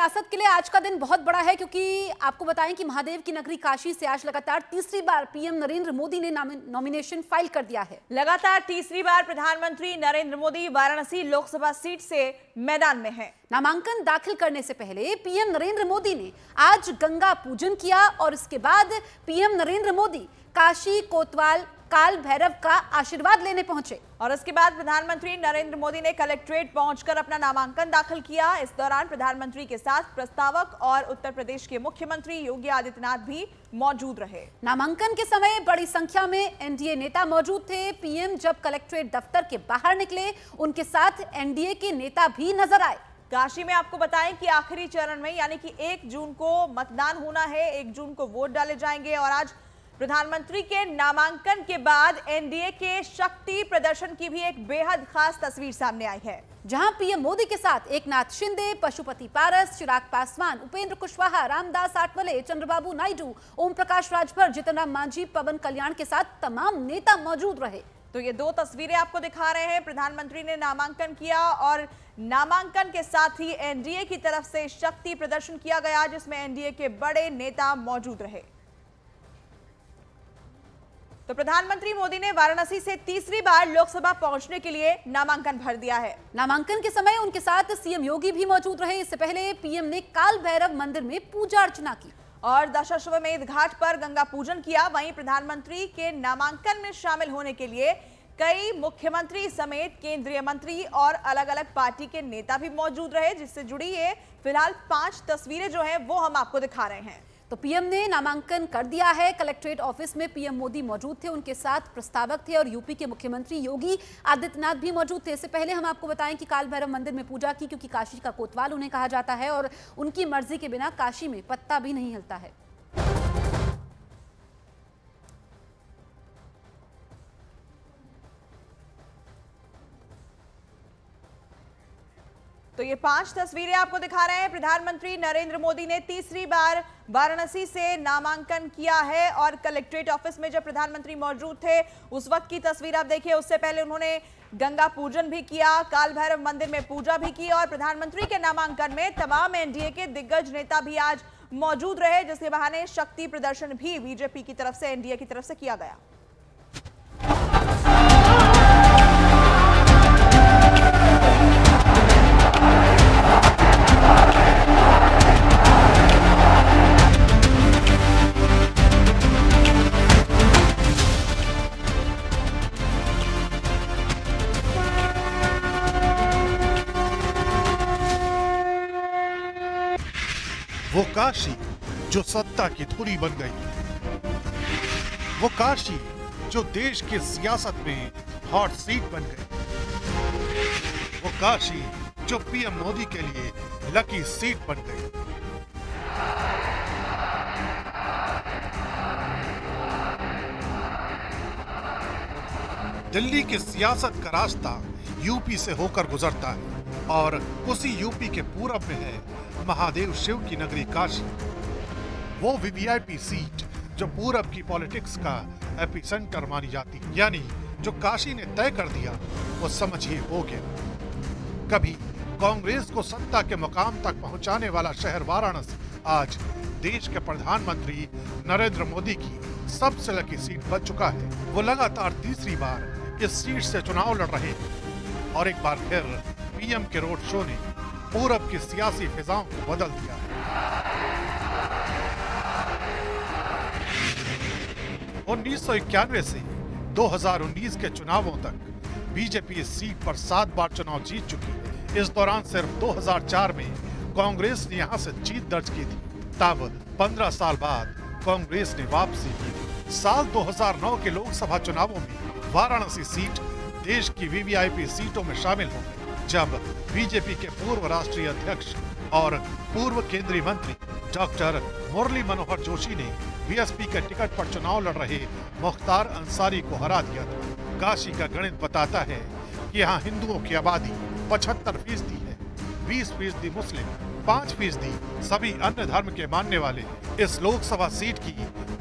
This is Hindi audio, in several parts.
सियासत के लिए आज का दिन बहुत बड़ा है, क्योंकि आपको बताएं कि महादेव की नगरी काशी से आज लगातार तीसरी बार पीएम नरेंद्र मोदी ने नॉमिनेशन फाइल कर दिया है। लगातार तीसरी बार प्रधानमंत्री नरेंद्र मोदी वाराणसी लोकसभा सीट से मैदान में हैं। नामांकन दाखिल करने से पहले पीएम नरेंद्र मोदी ने आज गंगा पूजन किया और इसके बाद पीएम नरेंद्र मोदी काशी कोतवाल काल भैरव का आशीर्वाद लेने पहुंचे और इसके बाद प्रधानमंत्री नरेंद्र मोदी ने कलेक्ट्रेट पहुंचकर अपना नामांकन दाखिल किया। इस दौरान प्रधानमंत्री के साथ प्रस्तावक और उत्तर प्रदेश के मुख्यमंत्री योगी आदित्यनाथ भी मौजूद रहे। नामांकन के समय बड़ी संख्या में एनडीए नेता मौजूद थे। पीएम जब कलेक्ट्रेट दफ्तर के बाहर निकले, उनके साथ एनडीए के नेता भी नजर आए। काशी में आपको बताएं कि आखिरी चरण में यानी कि 1 जून को मतदान होना है, 1 जून को वोट डाले जाएंगे और आज प्रधानमंत्री के नामांकन के बाद एनडीए के शक्ति प्रदर्शन की भी एक बेहद खास तस्वीर सामने आई है, जहां पीएम मोदी के साथ एकनाथ शिंदे, पशुपति पारस, चिराग पासवान, उपेंद्र कुशवाहा, रामदास आठवले, चंद्रबाबू नायडू, ओम प्रकाश राजभर, जीतन राम मांझी, पवन कल्याण के साथ तमाम नेता मौजूद रहे। तो ये 2 तस्वीरें आपको दिखा रहे हैं। प्रधानमंत्री ने नामांकन किया और नामांकन के साथ ही एनडीए की तरफ से शक्ति प्रदर्शन किया गया, जिसमें एनडीए के बड़े नेता मौजूद रहे। तो प्रधानमंत्री मोदी ने वाराणसी से तीसरी बार लोकसभा पहुंचने के लिए नामांकन भर दिया है। नामांकन के समय उनके साथ सीएम योगी भी मौजूद रहे। इससे पहले पीएम ने काल भैरव मंदिर में पूजा अर्चना की और दशाश्वमेध घाट पर गंगा पूजन किया। वहीं प्रधानमंत्री के नामांकन में शामिल होने के लिए कई मुख्यमंत्री समेत केंद्रीय मंत्री और अलग अलग पार्टी के नेता भी मौजूद रहे, जिससे जुड़ी ये फिलहाल 5 तस्वीरें जो है वो हम आपको दिखा रहे हैं। तो पीएम ने नामांकन कर दिया है। कलेक्ट्रेट ऑफिस में पीएम मोदी मौजूद थे, उनके साथ प्रस्तावक थे और यूपी के मुख्यमंत्री योगी आदित्यनाथ भी मौजूद थे। इससे पहले हम आपको बताएं कि काल भैरव मंदिर में पूजा की, क्योंकि काशी का कोतवाल उन्हें कहा जाता है और उनकी मर्जी के बिना काशी में पत्ता भी नहीं हिलता है। तो ये 5 तस्वीरें आपको दिखा रहे हैं। प्रधानमंत्री नरेंद्र मोदी ने तीसरी बार वाराणसी से नामांकन किया है और कलेक्ट्रेट ऑफिस में जब प्रधानमंत्री मौजूद थे उस वक्त की तस्वीर आप देखिए। उससे पहले उन्होंने गंगा पूजन भी किया, काल भैरव मंदिर में पूजा भी की और प्रधानमंत्री के नामांकन में तमाम एनडीए के दिग्गज नेता भी आज मौजूद रहे, जिसके बहाने शक्ति प्रदर्शन भी बीजेपी की तरफ से, एनडीए की तरफ से किया गया। वो काशी जो सत्ता की धुरी बन गई, वो काशी जो देश की सियासत में हॉट सीट बन गई, वो काशी जो पीएम मोदी के लिए लकी सीट बन गई। दिल्ली की सियासत का रास्ता यूपी से होकर गुजरता है और उसी यूपी के पूरब में है महादेव शिव की नगरी काशी। वो वीवीआईपी सीट जो पूरब की पॉलिटिक्स का एपिसेंटर मानी जाती, यानी जो काशी ने तय कर दिया वो समझिए हो गया। कभी कांग्रेस को सत्ता के मुकाम तक पहुंचाने वाला शहर वाराणसी आज देश के प्रधानमंत्री नरेंद्र मोदी की सबसे लकी सीट बन चुका है। वो लगातार तीसरी बार इस सीट से चुनाव लड़ रहे हैं और एक बार फिर पीएम के रोड शो ने पूरब की सियासी फिजाओं को बदल दिया है। 1991 से 2019 के चुनावों तक बीजेपी इस सीट पर 7 बार चुनाव जीत चुकी है। इस दौरान सिर्फ 2004 में कांग्रेस ने यहां से जीत दर्ज की थी। तब 15 साल बाद कांग्रेस ने वापसी की। साल 2009 के लोकसभा चुनावों में वाराणसी सीट देश की वीवीआईपी सीटों में शामिल हो गई, जब बीजेपी के पूर्व राष्ट्रीय अध्यक्ष और पूर्व केंद्रीय मंत्री डॉक्टर मुरली मनोहर जोशी ने बीएसपी के टिकट पर चुनाव लड़ रहे मुख्तार अंसारी को हरा दिया था। काशी का गणित बताता है कि यहाँ हिंदुओं की आबादी 75% है, 20% मुस्लिम, 5% सभी अन्य धर्म के मानने वाले। इस लोकसभा सीट की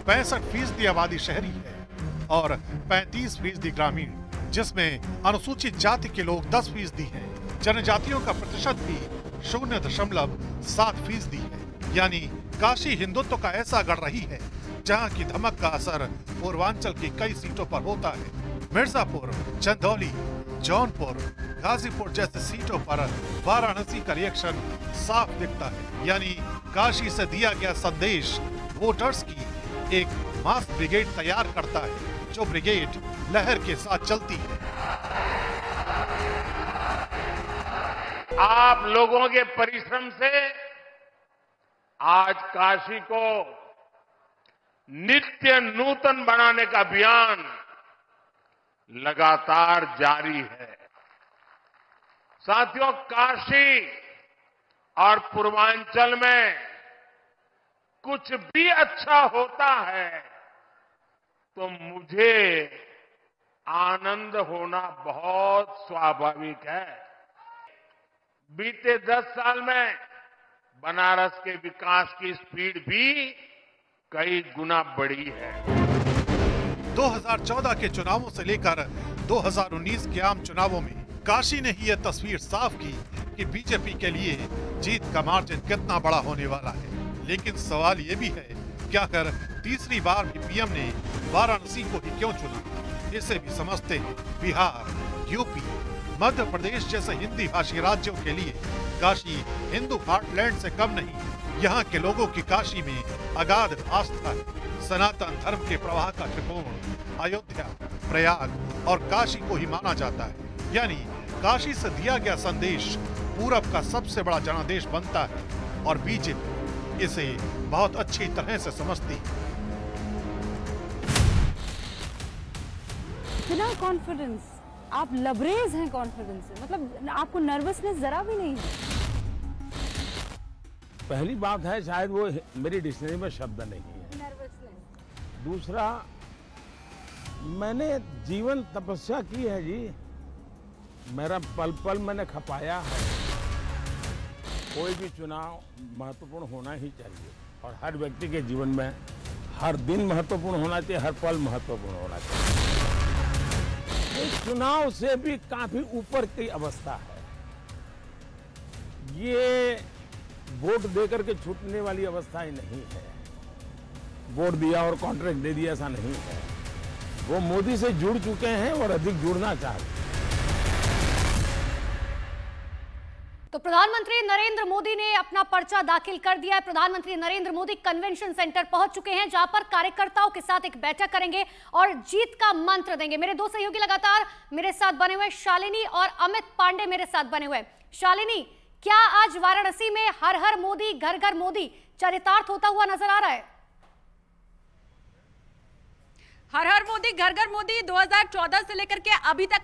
65% आबादी शहरी है और 35% ग्रामीण, जिसमें अनुसूचित जाति के लोग 10% हैं। जनजातियों का प्रतिशत भी 0.7% है। यानी काशी हिंदुत्व का ऐसा गढ़ रही है जहां की धमक का असर पूर्वांचल की कई सीटों पर होता है। मिर्जापुर, चंदौली, जौनपुर, गाजीपुर जैसी सीटों पर वाराणसी का रिएक्शन साफ दिखता है। यानी काशी से दिया गया संदेश वोटर्स की एक मास ब्रिगेड तैयार करता है, जो ब्रिगेड लहर के साथ चलती है। आप लोगों के परिश्रम से आज काशी को नित्य नूतन बनाने का अभियान लगातार जारी है। साथियों, काशी और पूर्वांचल में कुछ भी अच्छा होता है तो मुझे आनंद होना बहुत स्वाभाविक है। बीते 10 साल में बनारस के विकास की स्पीड भी कई गुना बढ़ी है। 2014 के चुनावों से लेकर 2019 के आम चुनावों में काशी ने ही यह तस्वीर साफ की कि बीजेपी के लिए जीत का मार्जिन कितना बड़ा होने वाला है। लेकिन सवाल ये भी है कि आखिर तीसरी बार भी पीएम ने वाराणसी को ही क्यों चुना। इसे भी समझते हैं। बिहार, यूपी, मध्य प्रदेश जैसे हिंदी भाषी राज्यों के लिए काशी हिंदू हार्टलैंड से कम नहीं। यहाँ के लोगों की काशी में अगाध आस्था है। सनातन धर्म के प्रवाह का त्रिकोण अयोध्या, प्रयाग और काशी को ही माना जाता है। यानी काशी से दिया गया संदेश पूरब का सबसे बड़ा जनादेश बनता है और बीजेपी इसे बहुत अच्छी तरह से समझती है। इतना कॉन्फिडेंस, आप लबरेज हैं कॉन्फिडेंस से, मतलब आपको नर्वसनेस जरा भी नहीं है। पहली बात है, शायद वो मेरी डिक्शनरी में शब्द नहीं है। दूसरा, मैंने जीवन तपस्या की है जी। मेरा पल पल मैंने खपाया है। कोई भी चुनाव महत्वपूर्ण होना ही चाहिए और हर व्यक्ति के जीवन में हर दिन महत्वपूर्ण होना चाहिए, हर पल महत्वपूर्ण होना चाहिए। इस चुनाव से भी काफी ऊपर की अवस्था है। ये वोट देकर के छूटने वाली अवस्था ही नहीं है। वोट दिया और कॉन्ट्रैक्ट दे दिया, ऐसा नहीं है। वो मोदी से जुड़ चुके हैं और अधिक जुड़ना चाहते हैं। तो प्रधानमंत्री नरेंद्र मोदी ने अपना पर्चा दाखिल कर दिया है। प्रधानमंत्री नरेंद्र मोदी कन्वेंशन सेंटर पहुंच चुके हैं, जहां पर कार्यकर्ताओं के साथ एक बैठक करेंगे और जीत का मंत्र देंगे। मेरे दो सहयोगी लगातार मेरे साथ बने हुए, शालिनी और अमित पांडे मेरे साथ बने हुए। शालिनी, क्या आज वाराणसी में हर हर मोदी घर घर मोदी चरितार्थ होता हुआ नजर आ रहा है? हर हर मोदी घर घर मोदी 2014 से लेकर के अभी तक